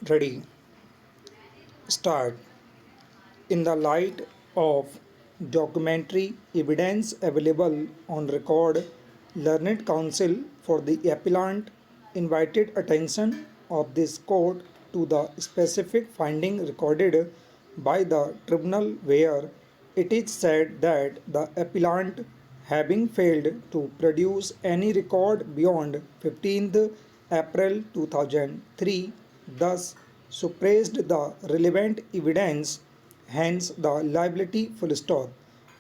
Ready. Start. In the light of documentary evidence available on record, Learned Counsel for the appellant invited attention of this court to the specific finding recorded by the tribunal where it is said that the appellant, having failed to produce any record beyond 15th April 2003, thus suppressed the relevant evidence, hence the liability full stop.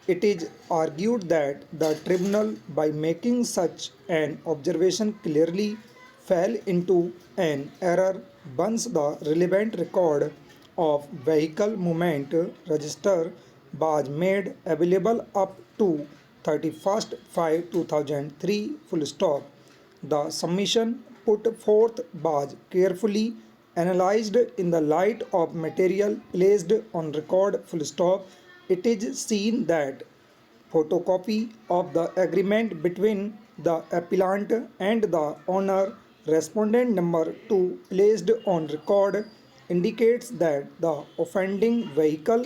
It is argued that the tribunal, by making such an observation, clearly fell into an error once the relevant record of vehicle movement register was made available up to 31st 5 2003 full stop. The submission put forth was carefully analyzed in the light of material placed on record full stop. It is seen that photocopy of the agreement between the appellant and the owner, respondent number 2, placed on record, indicates that the offending vehicle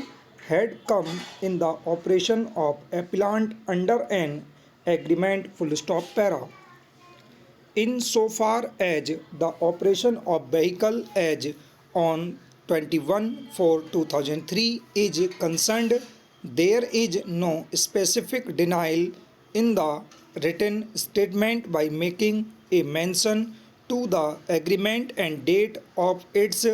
had come in the operation of appellant under an agreement full stop para. Insofar as the operation of vehicle as on 21/4/2003 is concerned, there is no specific denial in the written statement by making a mention to the agreement and date of its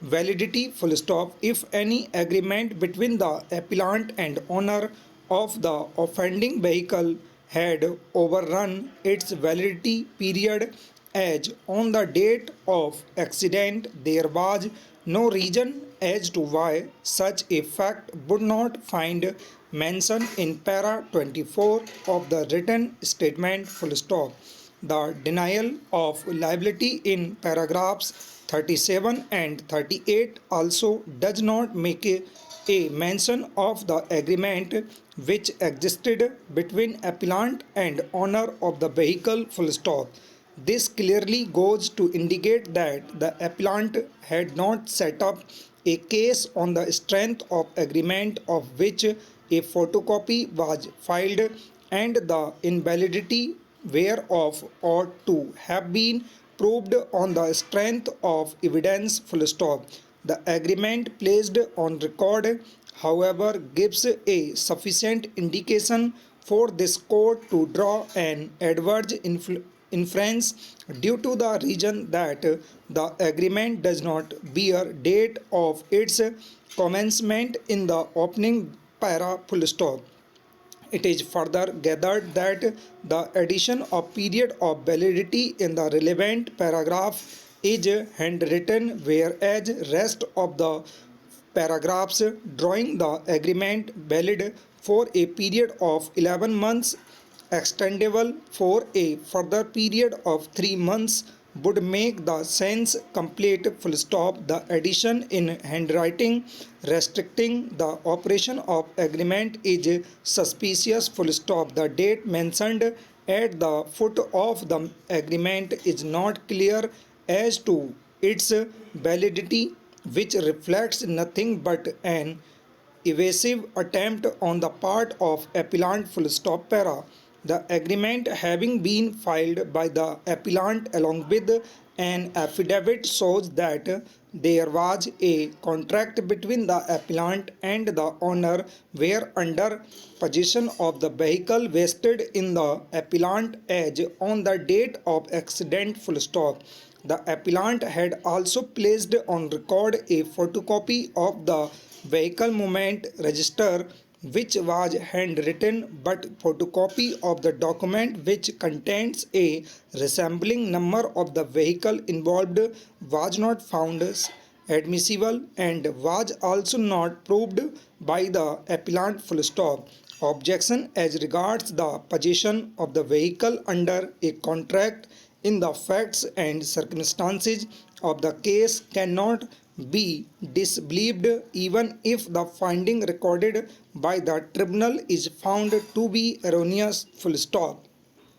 validity full stop. If any agreement between the appellant and owner of the offending vehicle had overrun its validity period as on the date of accident, there was no reason as to why such a fact would not find mention in para 24 of the written statement full stop. The denial of liability in paragraphs 37 and 38 also does not make a mention of the agreement which existed between appellant and owner of the vehicle full stop. This clearly goes to indicate that the appellant had not set up a case on the strength of agreement of which a photocopy was filed and the invalidity whereof ought to have been proved on the strength of evidence full stop. The agreement placed on record, however, gives a sufficient indication for this court to draw an adverse inference due to the reason that the agreement does not bear date of its commencement in the opening para full stop. It is further gathered that the addition of period of validity in the relevant paragraph is handwritten, whereas rest of the paragraphs drawing the agreement valid for a period of 11 months, extendable for a further period of 3 months, would make the sense complete full stop. The addition in handwriting restricting the operation of agreement is suspicious full stop. The date mentioned at the foot of the agreement is not clear as to its validity, which reflects nothing but an evasive attempt on the part of appellant full stop para. The agreement having been filed by the appellant along with an affidavit shows that there was a contract between the appellant and the owner where under possession of the vehicle vested in the appellant as on the date of accident full stop. The appellant had also placed on record a photocopy of the vehicle movement register which was handwritten, but photocopy of the document which contains a resembling number of the vehicle involved was not found admissible and was also not proved by the appellant full stop. Objection as regards the possession of the vehicle under a contract in the facts and circumstances of the case cannot be disbelieved even if the finding recorded by the tribunal is found to be erroneous full stop.